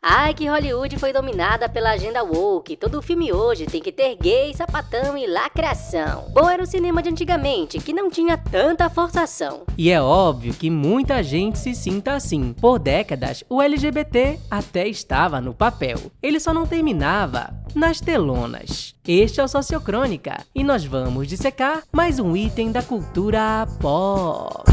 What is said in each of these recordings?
Ai, que Hollywood foi dominada pela agenda woke. Todo filme hoje tem que ter gay, sapatão e lacração. Bom era o cinema de antigamente, que não tinha tanta forçação. E é óbvio que muita gente se sinta assim. Por décadas, o LGBT até estava no papel. Ele só não terminava nas telonas. Este é o Sociocrônica, e nós vamos dissecar mais um item da cultura pop.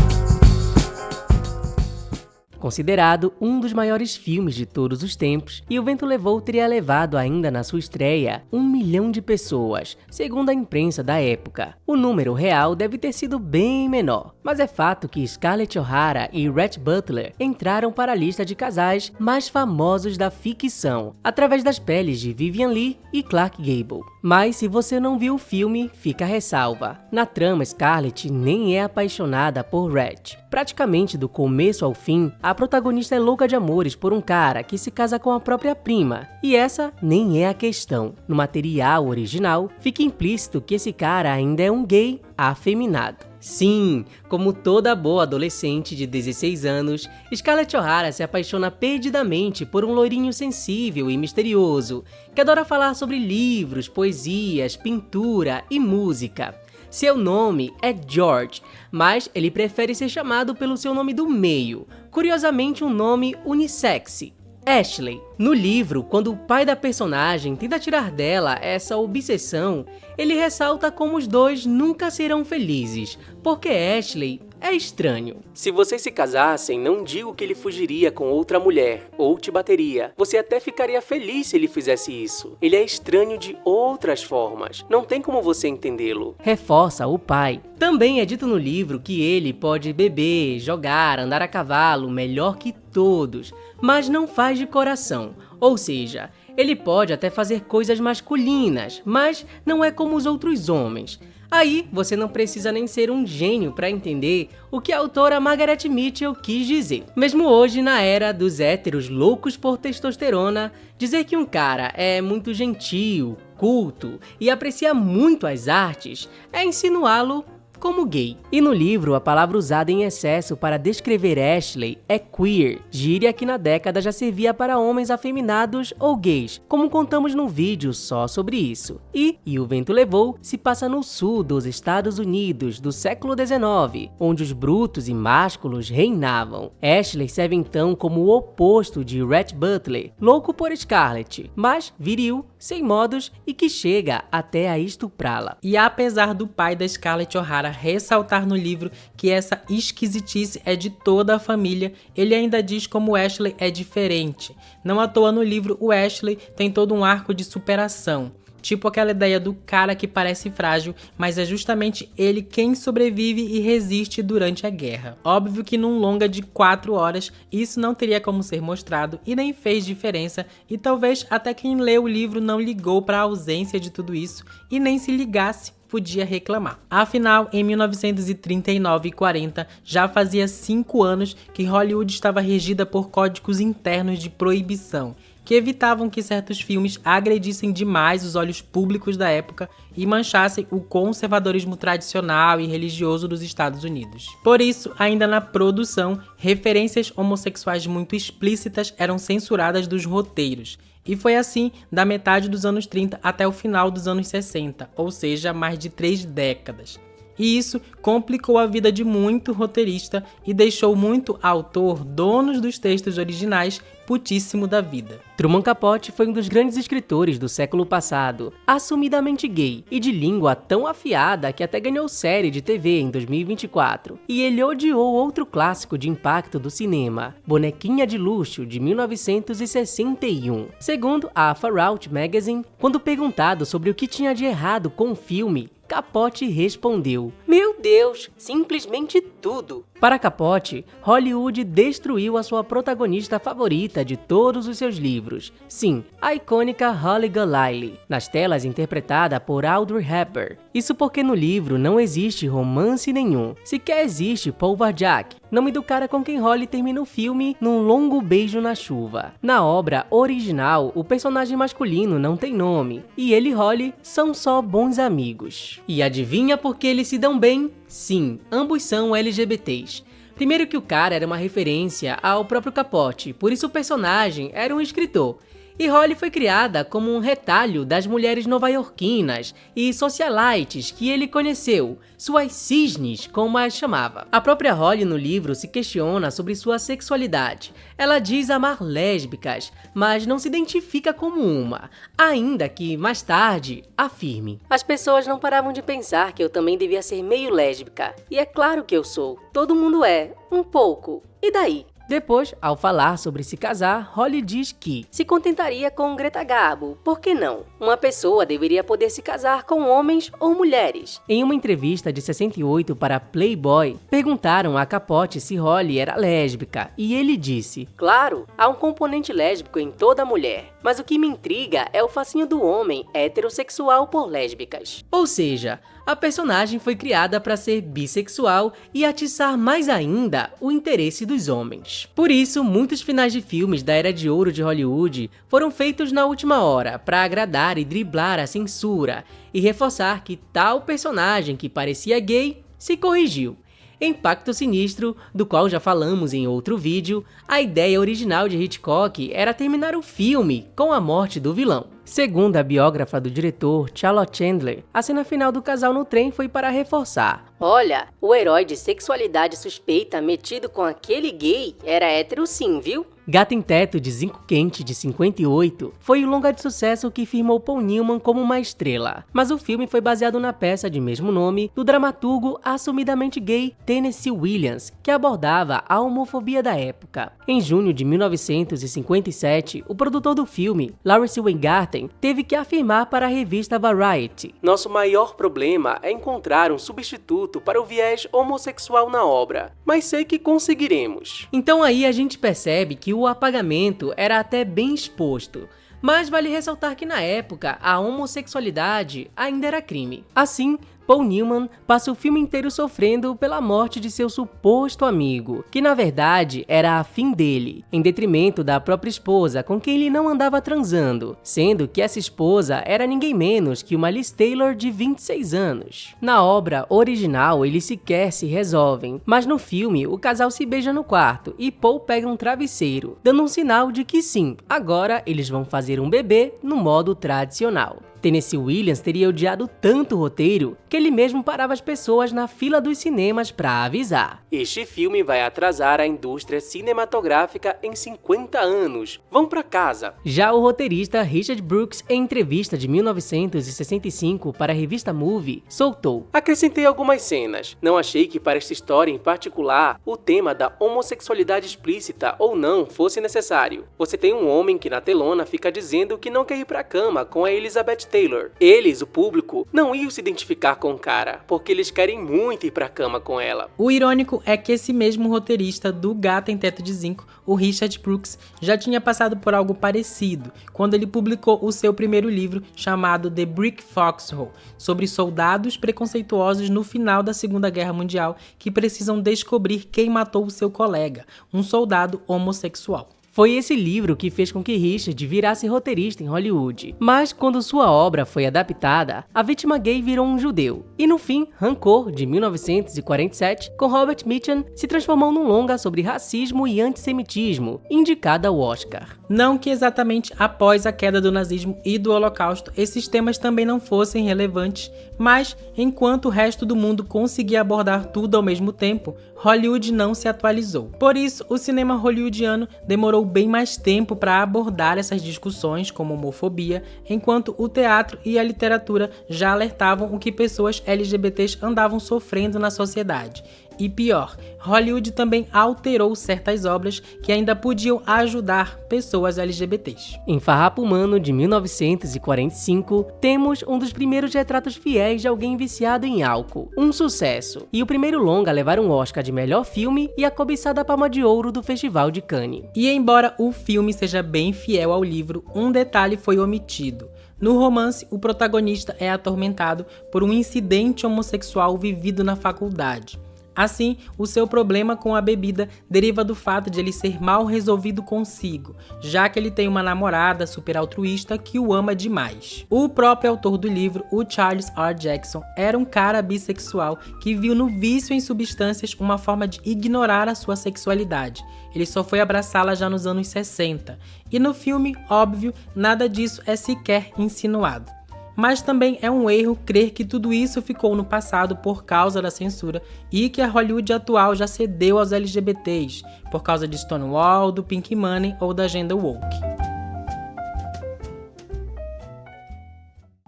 Considerado um dos maiores filmes de todos os tempos, E o Vento Levou teria levado ainda na sua estreia 1 milhão de pessoas, segundo a imprensa da época. O número real deve ter sido bem menor, mas é fato que Scarlett O'Hara e Rhett Butler entraram para a lista de casais mais famosos da ficção, através das peles de Vivien Leigh e Clark Gable. Mas se você não viu o filme, fica a ressalva. Na trama, Scarlett nem é apaixonada por Rhett. Praticamente do começo ao fim, a protagonista é louca de amores por um cara que se casa com a própria prima. E essa nem é a questão. No material original, fica implícito que esse cara ainda é um gay afeminado. Sim, como toda boa adolescente de 16 anos, Scarlett O'Hara se apaixona perdidamente por um loirinho sensível e misterioso, que adora falar sobre livros, poesias, pintura e música. Seu nome é George, mas ele prefere ser chamado pelo seu nome do meio, curiosamente um nome unissex, Ashley. No livro, quando o pai da personagem tenta tirar dela essa obsessão, ele ressalta como os dois nunca serão felizes, porque Ashley é estranho. Se vocês se casassem, não digo que ele fugiria com outra mulher ou te bateria. Você até ficaria feliz se ele fizesse isso. Ele é estranho de outras formas. Não tem como você entendê-lo. Reforça o pai. Também é dito no livro que ele pode beber, jogar, andar a cavalo melhor que todos, mas não faz de coração. Ou seja, ele pode até fazer coisas masculinas, mas não é como os outros homens. Aí, você não precisa nem ser um gênio para entender o que a autora Margaret Mitchell quis dizer. Mesmo hoje, na era dos héteros loucos por testosterona, dizer que um cara é muito gentil, culto e aprecia muito as artes é insinuá-lo como gay. E no livro, a palavra usada em excesso para descrever Ashley é queer, gíria que na década já servia para homens afeminados ou gays, como contamos num vídeo só sobre isso. E O Vento Levou se passa no sul dos Estados Unidos do século XIX, onde os brutos e másculos reinavam. Ashley serve então como o oposto de Rhett Butler, louco por Scarlett, mas viril, sem modos e que chega até a estuprá-la. E apesar do pai da Scarlett O'Hara ressaltar no livro que essa esquisitice é de toda a família, ele ainda diz como Ashley é diferente. Não à toa no livro o Ashley tem todo um arco de superação. Tipo aquela ideia do cara que parece frágil, mas é justamente ele quem sobrevive e resiste durante a guerra. Óbvio que num longa de 4 horas, isso não teria como ser mostrado e nem fez diferença, e talvez até quem lê o livro não ligou para a ausência de tudo isso e nem se ligasse podia reclamar. Afinal, em 1939 e 40, já fazia 5 anos que Hollywood estava regida por códigos internos de proibição, que evitavam que certos filmes agredissem demais os olhos públicos da época e manchassem o conservadorismo tradicional e religioso dos Estados Unidos. Por isso, ainda na produção, referências homossexuais muito explícitas eram censuradas dos roteiros. E foi assim da metade dos anos 30 até o final dos anos 60, ou seja, mais de 3 décadas. E isso complicou a vida de muito roteirista e deixou muito autor, donos dos textos originais, putíssimo da vida. Truman Capote foi um dos grandes escritores do século passado, assumidamente gay e de língua tão afiada que até ganhou série de TV em 2024. E ele odiou outro clássico de impacto do cinema, Bonequinha de Luxo, de 1961. Segundo a Far Out Magazine, quando perguntado sobre o que tinha de errado com o filme, Capote respondeu: "Meu Deus, simplesmente tudo." Para Capote, Hollywood destruiu a sua protagonista favorita de todos os seus livros. Sim, a icônica Holly Golightly, nas telas interpretada por Audrey Hepburn. Isso porque no livro não existe romance nenhum, sequer existe Paul Varjak, nome do cara com quem Holly termina o filme num longo beijo na chuva. Na obra original, o personagem masculino não tem nome, e ele e Holly são só bons amigos. E adivinha por que eles se dão bem? Sim, ambos são LGBTs. Primeiro que o cara era uma referência ao próprio Capote, por isso o personagem era um escritor. E Holly foi criada como um retalho das mulheres nova-iorquinas e socialites que ele conheceu, suas cisnes, como as chamava. A própria Holly no livro se questiona sobre sua sexualidade. Ela diz amar lésbicas, mas não se identifica como uma, ainda que mais tarde afirme: As pessoas não paravam de pensar que eu também devia ser meio lésbica. E é claro que eu sou. Todo mundo é, um pouco. E daí? Depois, ao falar sobre se casar, Holly diz que se contentaria com Greta Garbo, por que não? Uma pessoa deveria poder se casar com homens ou mulheres. Em uma entrevista de 68 para Playboy, perguntaram a Capote se Holly era lésbica, e ele disse: Claro, há um componente lésbico em toda mulher, mas o que me intriga é o fascínio do homem heterossexual por lésbicas. Ou seja, a personagem foi criada para ser bissexual e atiçar mais ainda o interesse dos homens. Por isso, muitos finais de filmes da Era de Ouro de Hollywood foram feitos na última hora para agradar e driblar a censura e reforçar que tal personagem que parecia gay se corrigiu. Em Pacto Sinistro, do qual já falamos em outro vídeo, a ideia original de Hitchcock era terminar o filme com a morte do vilão. Segundo a biógrafa do diretor, Charlotte Chandler, a cena final do casal no trem foi para reforçar: olha, o herói de sexualidade suspeita metido com aquele gay era hétero sim, viu? Gato em Teto, de Zinco Quente, de 58, foi o longa de sucesso que firmou Paul Newman como uma estrela, mas o filme foi baseado na peça de mesmo nome do dramaturgo assumidamente gay Tennessee Williams, que abordava a homofobia da época. Em junho de 1957, o produtor do filme, Lawrence Weingarten, teve que afirmar para a revista Variety: nosso maior problema é encontrar um substituto para o viés homossexual na obra, mas sei que conseguiremos. Então aí a gente percebe que o apagamento era até bem exposto, mas vale ressaltar que na época a homossexualidade ainda era crime. Assim, Paul Newman passa o filme inteiro sofrendo pela morte de seu suposto amigo, que na verdade era afim dele, em detrimento da própria esposa com quem ele não andava transando, sendo que essa esposa era ninguém menos que uma Liz Taylor de 26 anos. Na obra original eles sequer se resolvem, mas no filme o casal se beija no quarto e Paul pega um travesseiro, dando um sinal de que sim, agora eles vão fazer um bebê no modo tradicional. Tennessee Williams teria odiado tanto o roteiro que ele mesmo parava as pessoas na fila dos cinemas para avisar: este filme vai atrasar a indústria cinematográfica em 50 anos. Vão pra casa. Já o roteirista Richard Brooks, em entrevista de 1965 para a revista Movie, soltou: acrescentei algumas cenas. Não achei que para esta história em particular, o tema da homossexualidade explícita ou não fosse necessário. Você tem um homem que na telona fica dizendo que não quer ir pra cama com a Elizabeth Taylor. Eles, o público, não iam se identificar com o cara, porque eles querem muito ir pra cama com ela. O irônico é que esse mesmo roteirista do Gato em Teto de Zinco, o Richard Brooks, já tinha passado por algo parecido, quando ele publicou o seu primeiro livro, chamado The Brick Foxhole, sobre soldados preconceituosos no final da Segunda Guerra Mundial que precisam descobrir quem matou o seu colega, um soldado homossexual. Foi esse livro que fez com que Richard virasse roteirista em Hollywood. Mas quando sua obra foi adaptada, a vítima gay virou um judeu. E no fim, Rancor, de 1947, com Robert Mitchum, se transformou num longa sobre racismo e antissemitismo, indicada ao Oscar. Não que exatamente após a queda do nazismo e do Holocausto esses temas também não fossem relevantes, mas enquanto o resto do mundo conseguia abordar tudo ao mesmo tempo, Hollywood não se atualizou. Por isso, o cinema hollywoodiano demorou bem mais tempo para abordar essas discussões como homofobia, enquanto o teatro e a literatura já alertavam o que pessoas LGBTs andavam sofrendo na sociedade. E pior, Hollywood também alterou certas obras que ainda podiam ajudar pessoas LGBTs. Em Farrapo Humano, de 1945, temos um dos primeiros retratos fiéis de alguém viciado em álcool, um sucesso, e o primeiro longa a levar um Oscar de melhor filme e a cobiçada Palma de Ouro do Festival de Cannes. E embora o filme seja bem fiel ao livro, um detalhe foi omitido. No romance, o protagonista é atormentado por um incidente homossexual vivido na faculdade. Assim, o seu problema com a bebida deriva do fato de ele ser mal resolvido consigo, já que ele tem uma namorada super altruísta que o ama demais. O próprio autor do livro, o Charles R. Jackson, era um cara bissexual que viu no vício em substâncias uma forma de ignorar a sua sexualidade. Ele só foi abraçá-la já nos anos 60. E no filme, óbvio, nada disso é sequer insinuado. Mas também é um erro crer que tudo isso ficou no passado por causa da censura e que a Hollywood atual já cedeu aos LGBTs por causa de Stonewall, do Pink Money ou da agenda woke.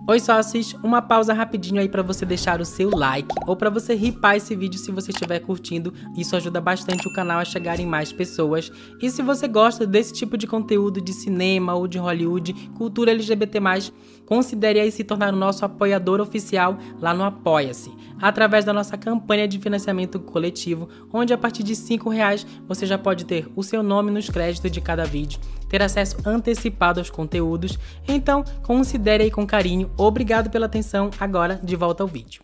Oi sócios, uma pausa rapidinho aí para você deixar o seu like ou para você ripar esse vídeo se você estiver curtindo, isso ajuda bastante o canal a chegar em mais pessoas. E se você gosta desse tipo de conteúdo de cinema ou de Hollywood, cultura LGBT+, considere aí se tornar o nosso apoiador oficial lá no Apoia-se, através da nossa campanha de financiamento coletivo, onde a partir de R$5 você já pode ter o seu nome nos créditos de cada vídeo, ter acesso antecipado aos conteúdos, então considere aí com carinho. Obrigado pela atenção, agora de volta ao vídeo.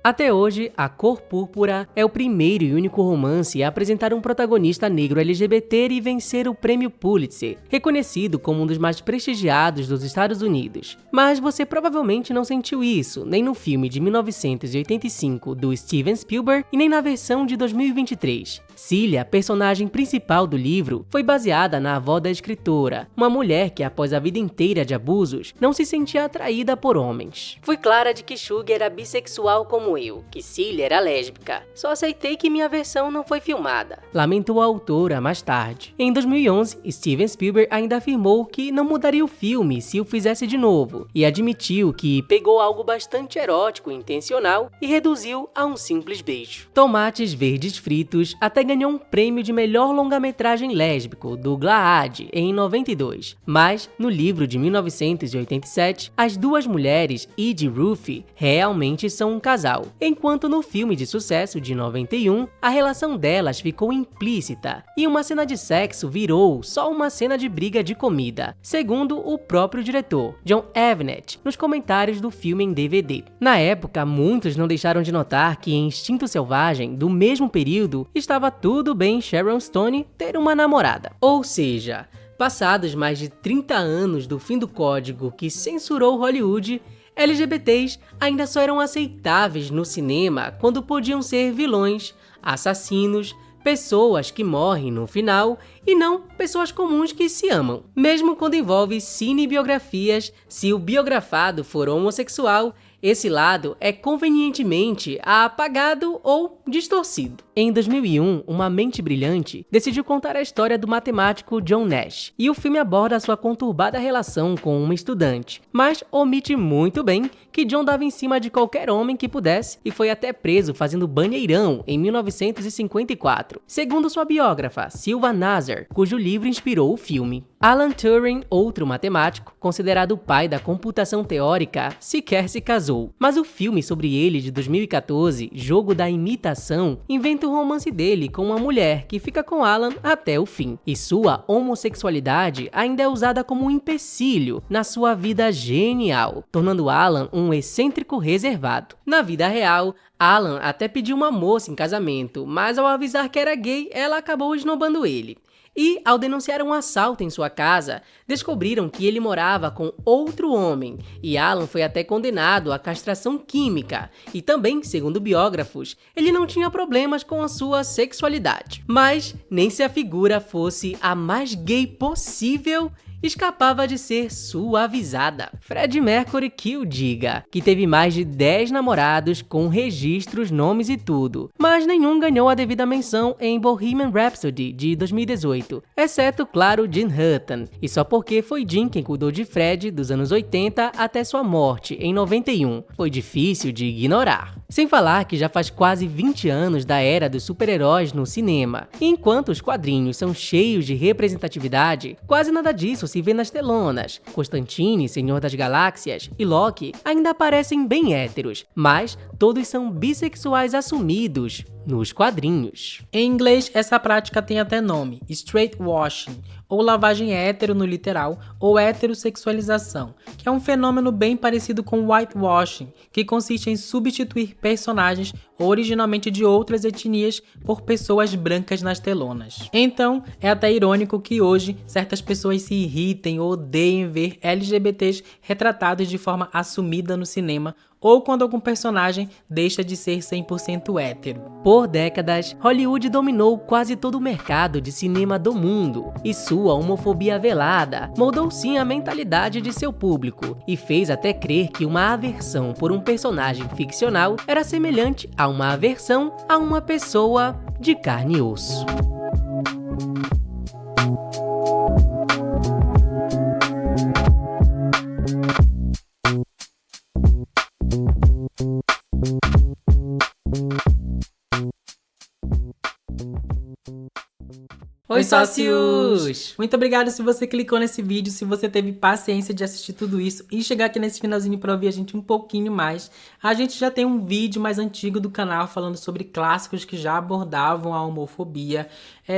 Até hoje, A Cor Púrpura é o primeiro e único romance a apresentar um protagonista negro LGBT e vencer o Prêmio Pulitzer, reconhecido como um dos mais prestigiados dos Estados Unidos. Mas você provavelmente não sentiu isso, nem no filme de 1985 do Steven Spielberg e nem na versão de 2023. Celia, personagem principal do livro, foi baseada na avó da escritora, uma mulher que após a vida inteira de abusos, não se sentia atraída por homens. Fui clara de que Shug era bissexual como eu, que Celia era lésbica. Só aceitei que minha versão não foi filmada. Lamentou a autora mais tarde. Em 2011, Steven Spielberg ainda afirmou que não mudaria o filme se o fizesse de novo, e admitiu que pegou algo bastante erótico e intencional e reduziu a um simples beijo. Tomates Verdes Fritos até ganhou um prêmio de melhor longa-metragem lésbico do GLAAD em 92, mas no livro de 1987, as duas mulheres, Ed e Ruthie, realmente são um casal, enquanto no filme de sucesso de 91, a relação delas ficou implícita e uma cena de sexo virou só uma cena de briga de comida, segundo o próprio diretor, John Avnet, nos comentários do filme em DVD. Na época, muitos não deixaram de notar que em Instinto Selvagem, do mesmo período, estava tudo bem Sharon Stone ter uma namorada. Ou seja, passados mais de 30 anos do fim do código que censurou Hollywood, LGBTs ainda só eram aceitáveis no cinema quando podiam ser vilões, assassinos, pessoas que morrem no final e não pessoas comuns que se amam. Mesmo quando envolve cinebiografias, se o biografado for homossexual, esse lado é convenientemente apagado ou distorcido. Em 2001, uma mente brilhante decidiu contar a história do matemático John Nash, e o filme aborda sua conturbada relação com uma estudante, mas omite muito bem que John dava em cima de qualquer homem que pudesse e foi até preso fazendo banheirão em 1954, segundo sua biógrafa, Sylva Nasar, cujo livro inspirou o filme. Alan Turing, outro matemático, considerado o pai da computação teórica, sequer se casou, mas o filme sobre ele de 2014, Jogo da Imitação, inventa o romance dele com uma mulher que fica com Alan até o fim, e sua homossexualidade ainda é usada como um empecilho na sua vida genial, tornando Alan um excêntrico reservado. Na vida real, Alan até pediu uma moça em casamento, mas ao avisar que era gay, ela acabou esnobando ele. E, ao denunciar um assalto em sua casa, descobriram que ele morava com outro homem, e Alan foi até condenado à castração química, e também, segundo biógrafos, ele não tinha problemas com a sua sexualidade. Mas, nem se a figura fosse a mais gay possível, escapava de ser suavizada. Freddie Mercury que o diga, que teve mais de 10 namorados com registros, nomes e tudo, mas nenhum ganhou a devida menção em Bohemian Rhapsody de 2018, exceto, claro, Gene Hutton, e só porque foi Gene quem cuidou de Fred dos anos 80 até sua morte em 91. Foi difícil de ignorar. Sem falar que já faz quase 20 anos da era dos super-heróis no cinema, e enquanto os quadrinhos são cheios de representatividade, quase nada disso se vê nas telonas. Constantine, Senhor das Galáxias, e Loki ainda parecem bem héteros, mas todos são bissexuais assumidos nos quadrinhos. Em inglês, essa prática tem até nome, straight washing, ou lavagem hétero no literal, ou heterossexualização, que é um fenômeno bem parecido com whitewashing, que consiste em substituir personagens originalmente de outras etnias por pessoas brancas nas telonas. Então, é até irônico que hoje certas pessoas se irritem ou odeiem ver LGBTs retratados de forma assumida no cinema, ou quando algum personagem deixa de ser 100% hétero. Por décadas, Hollywood dominou quase todo o mercado de cinema do mundo, e sua homofobia velada moldou sim a mentalidade de seu público, e fez até crer que uma aversão por um personagem ficcional era semelhante a uma aversão a uma pessoa de carne e osso. Oi, sócios! Muito obrigado se você clicou nesse vídeo, se você teve paciência de assistir tudo isso e chegar aqui nesse finalzinho para ouvir a gente um pouquinho mais. A gente já tem um vídeo mais antigo do canal falando sobre clássicos que já abordavam a homofobia.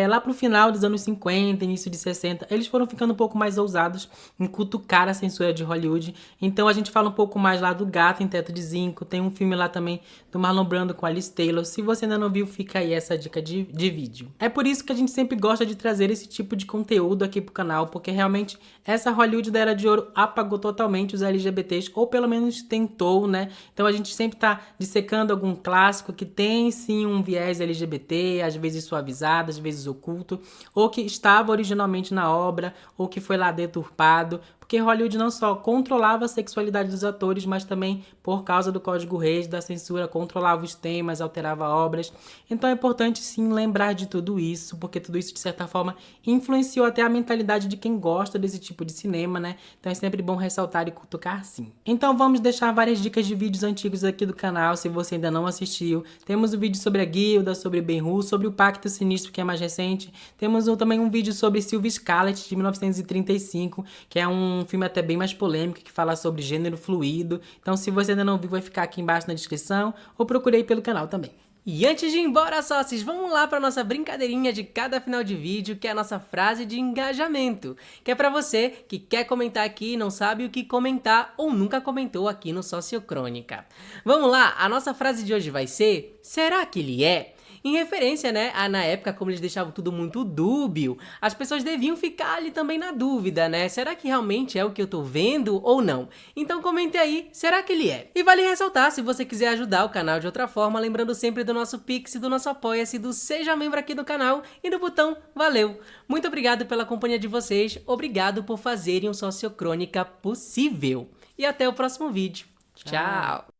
Lá pro final dos anos 50, início de 60, eles foram ficando um pouco mais ousados em cutucar a censura de Hollywood. Então a gente fala um pouco mais lá do Gato em Teto de Zinco, tem um filme lá também do Marlon Brando com Alice Taylor. Se você ainda não viu, fica aí essa dica de vídeo. É por isso que a gente sempre gosta de trazer esse tipo de conteúdo aqui pro canal, porque realmente essa Hollywood da Era de Ouro apagou totalmente os LGBTs, ou pelo menos tentou, né? Então a gente sempre tá dissecando algum clássico que tem sim um viés LGBT, às vezes suavizado, às vezes oculto, ou que estava originalmente na obra, ou que foi lá deturpado, porque Hollywood não só controlava a sexualidade dos atores, mas também, por causa do Código Reis, da censura, controlava os temas, alterava obras. Então é importante sim lembrar de tudo isso, porque tudo isso de certa forma influenciou até a mentalidade de quem gosta desse tipo de cinema, né? Então é sempre bom ressaltar e cutucar sim. Então vamos deixar várias dicas de vídeos antigos aqui do canal, se você ainda não assistiu. Temos o vídeo sobre a Guilda, sobre Ben-Hur, sobre o Pacto Sinistro, que é mais recente. Temos também um vídeo sobre Sylvia Scarlett, de 1935, que é um filme até bem mais polêmico, que fala sobre gênero fluido. Então se você ainda não viu, vai ficar aqui embaixo na descrição, ou procurei pelo canal também. E antes de ir embora, sócios, vamos lá para nossa brincadeirinha de cada final de vídeo, que é a nossa frase de engajamento, que é para você que quer comentar aqui e não sabe o que comentar ou nunca comentou aqui no Sociocrônica. Vamos lá, a nossa frase de hoje vai ser: será que ele é? Em referência, né, na época, como eles deixavam tudo muito dúbio, as pessoas deviam ficar ali também na dúvida, né? Será que realmente é o que eu tô vendo ou não? Então comente aí, será que ele é? E vale ressaltar, se você quiser ajudar o canal de outra forma, lembrando sempre do nosso Pix, do nosso Apoia-se, do Seja Membro aqui do canal e do botão Valeu! Muito obrigado pela companhia de vocês, obrigado por fazerem o Sociocrônica possível. E até o próximo vídeo. Tchau!